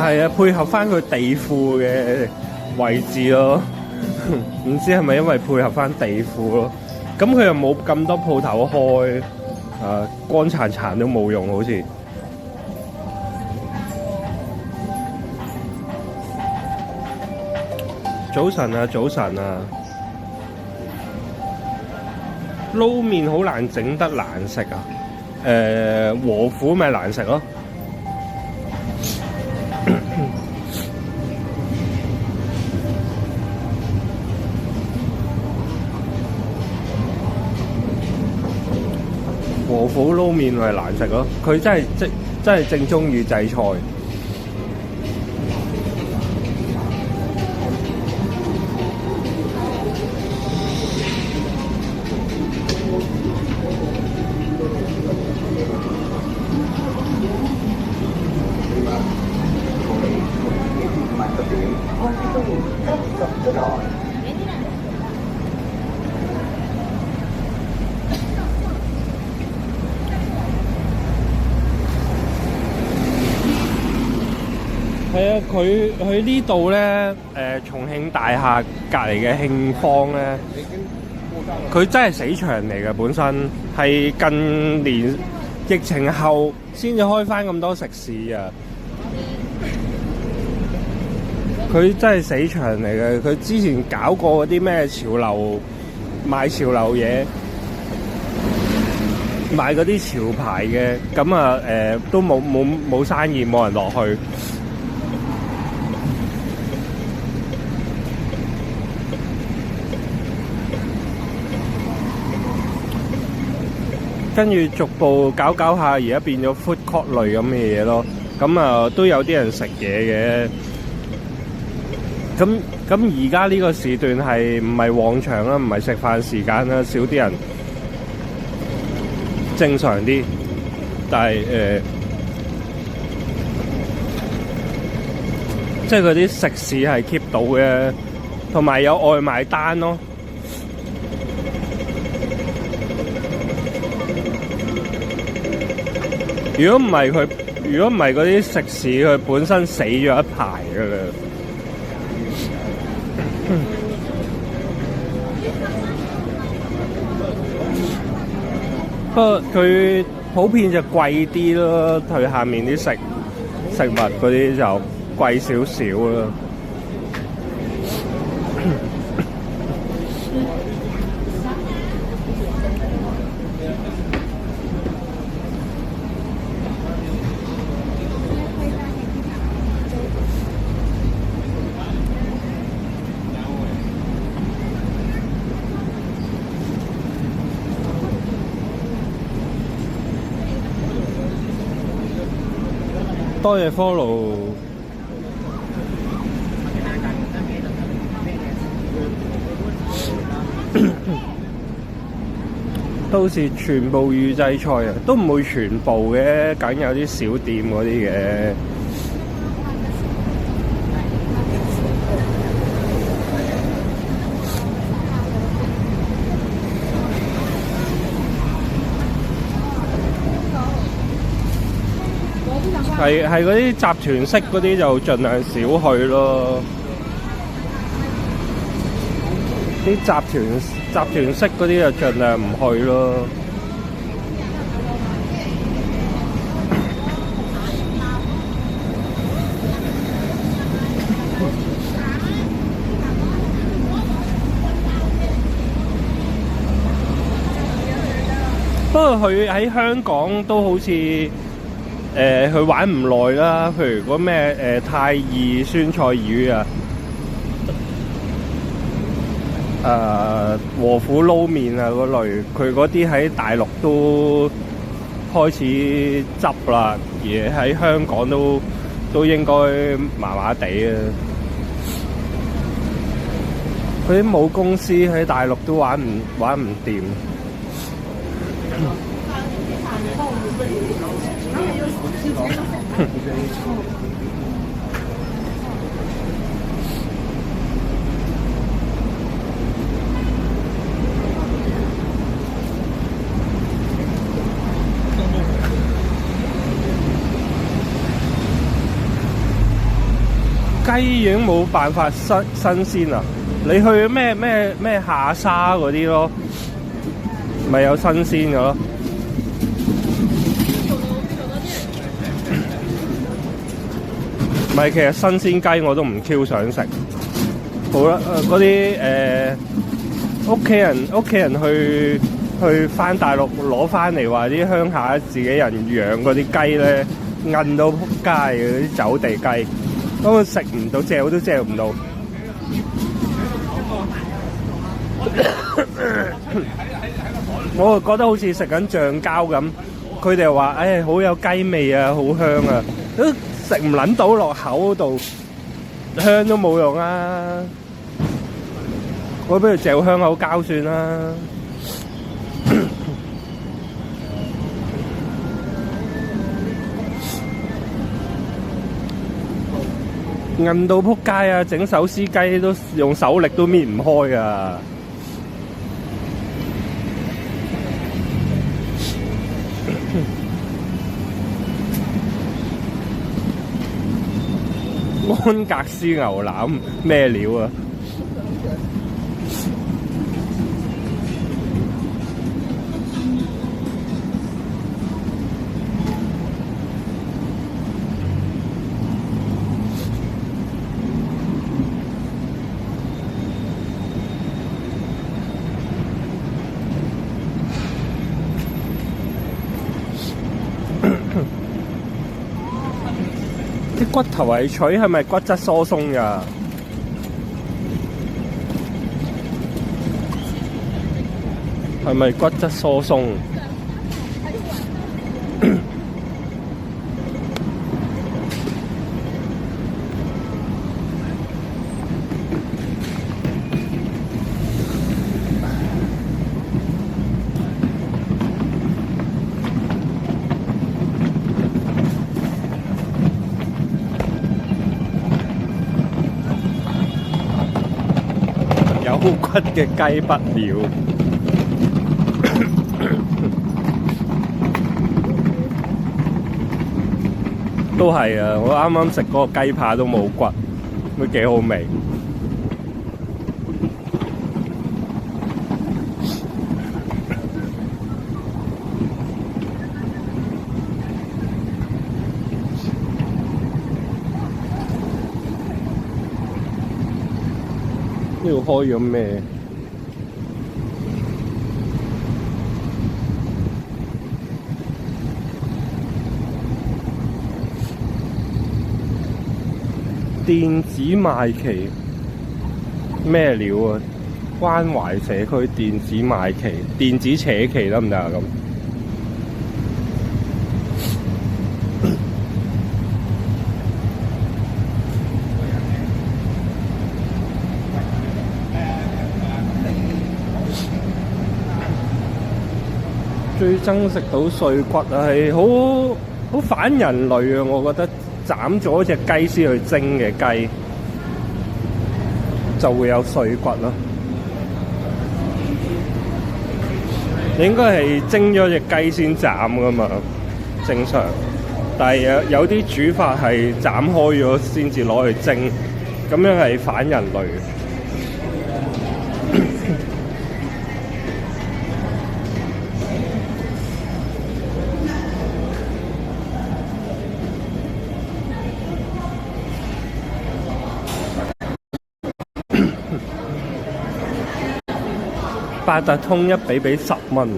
係啊，配合翻佢地庫嘅位置咯。唔知係咪因為配合翻地庫咯？咁佢又冇咁多鋪頭開，乾殘殘都冇用，好似。早晨啊，早晨啊！撈麵好難整得難食啊！和府咪難食咯。和府撈麵咪難食咯，佢真係正宗預製菜。係啊，佢呢度咧，重慶大廈隔離嘅慶坊咧，佢真係死場嚟嘅，本身係近年疫情後先至開翻咁多食肆啊！佢真係死場嚟嘅，佢之前搞過嗰啲咩潮流賣潮流嘢，賣嗰啲潮牌嘅，咁啊都冇生意，冇人落去。跟住逐步搞下，而家變咗 food court 類咁嘅嘢咯。咁啊都有啲人食嘢嘅。咁而家呢個時段係唔係旺場啦？唔係食飯時間啦，少啲人，正常啲。但係即係嗰啲食肆係 keep 到嘅，同埋有外賣單咯。如果唔係嗰啲食肆，佢本身死咗一排㗎啦。不過佢普遍就貴啲咯，佢下面啲食物嗰啲就貴少少啦。多謝 follow。到時全部預製菜啊，都唔會全部嘅，梗有啲小店嗰啲嘅。係嗰啲集團式嗰啲就盡量少去咯。啲集團式嗰啲就盡量唔去咯。不過佢喺香港都好似佢玩唔耐啦，譬如嗰咩泰二酸菜魚啊，和府撈麵啊嗰類，佢嗰啲喺大陸都開始執啦，而喺香港都應該麻麻地啊。佢啲母公司喺大陸都玩唔掂。雞已經冇辦法新鮮啦。你去咩下沙嗰啲咯，咪有新鮮嘅咯。唔係，其實新鮮雞我都唔 Q 想食。好啦，嗰啲屋企人去翻大陸攞翻嚟，話啲鄉下自己人養嗰啲雞咧，韌到撲街嘅啲走地雞，根本食唔到，嚼都嚼唔到。我覺得好似食緊醬膠咁，佢哋話好有雞味啊，好香啊，都食唔撚到落口度，香都冇用啊！我不如嚼香口膠算啦。韌到撲街啊！整手撕雞都用手力都搣唔開啊！安格斯牛腩咩料啊？啲骨頭係脆，係咪骨質疏鬆㗎？係咪骨質疏鬆？有骨嘅雞不了。都係啊！我啱啱食嗰個雞扒都冇骨，都幾好味。呢度開咗咩？電子賣旗咩料啊？關懷社區電子賣旗、電子扯旗得唔得啊？咁最憎食到碎骨啊，係好反人類啊！我覺得斬咗隻雞先去蒸嘅雞，就會有碎骨咯。你應該係蒸咗隻雞先斬噶嘛，正常。但係有啲煮法係斬開咗先至攞去蒸，咁樣係反人類。八達通一俾10蚊。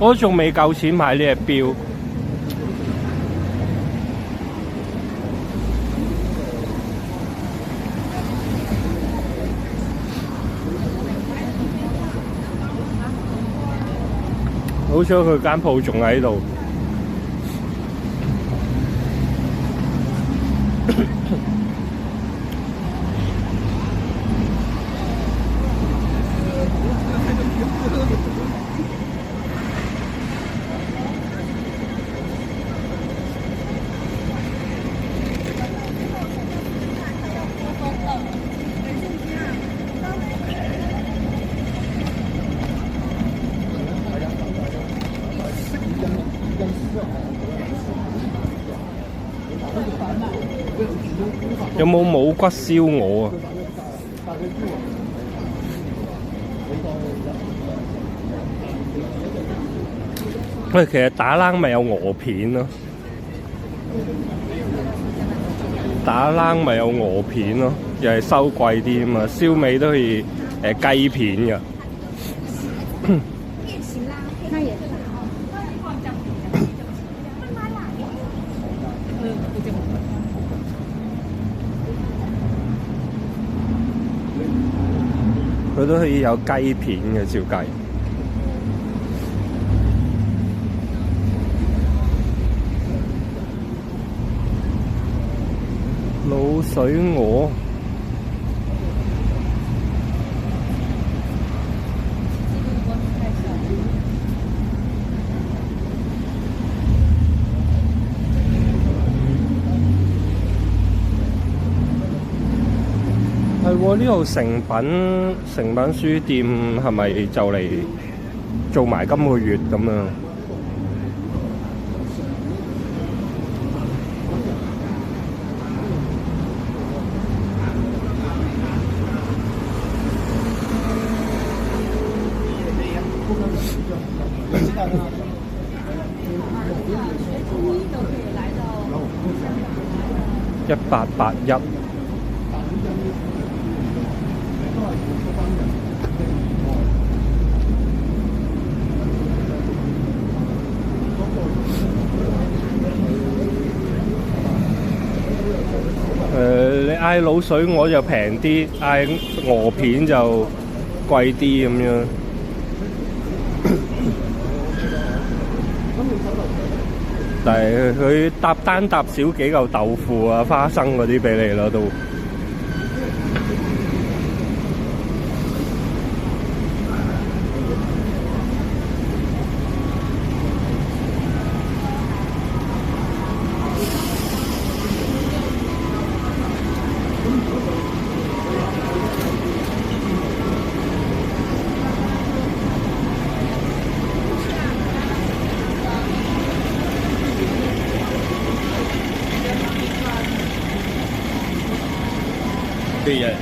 我都仲未夠錢買呢隻錶。好彩佢間鋪仲喺度。有冇冇骨燒鵝啊？喂，其實打冷咪有鵝片咯，打冷咪有鵝片咯，又係收貴啲啊嘛，燒味都可以雞片㗎。佢都可以有雞片嘅，照計。滷水鵝，係喎，呢度誠品書店係咪就嚟做埋今個月咁樣？1881。你嗌滷水鵝就平啲，嗌鵝片就貴啲咁樣。但係佢單搭少幾嚿豆腐啊、花生嗰啲俾你咯都。啲嘢。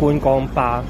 觀光巴。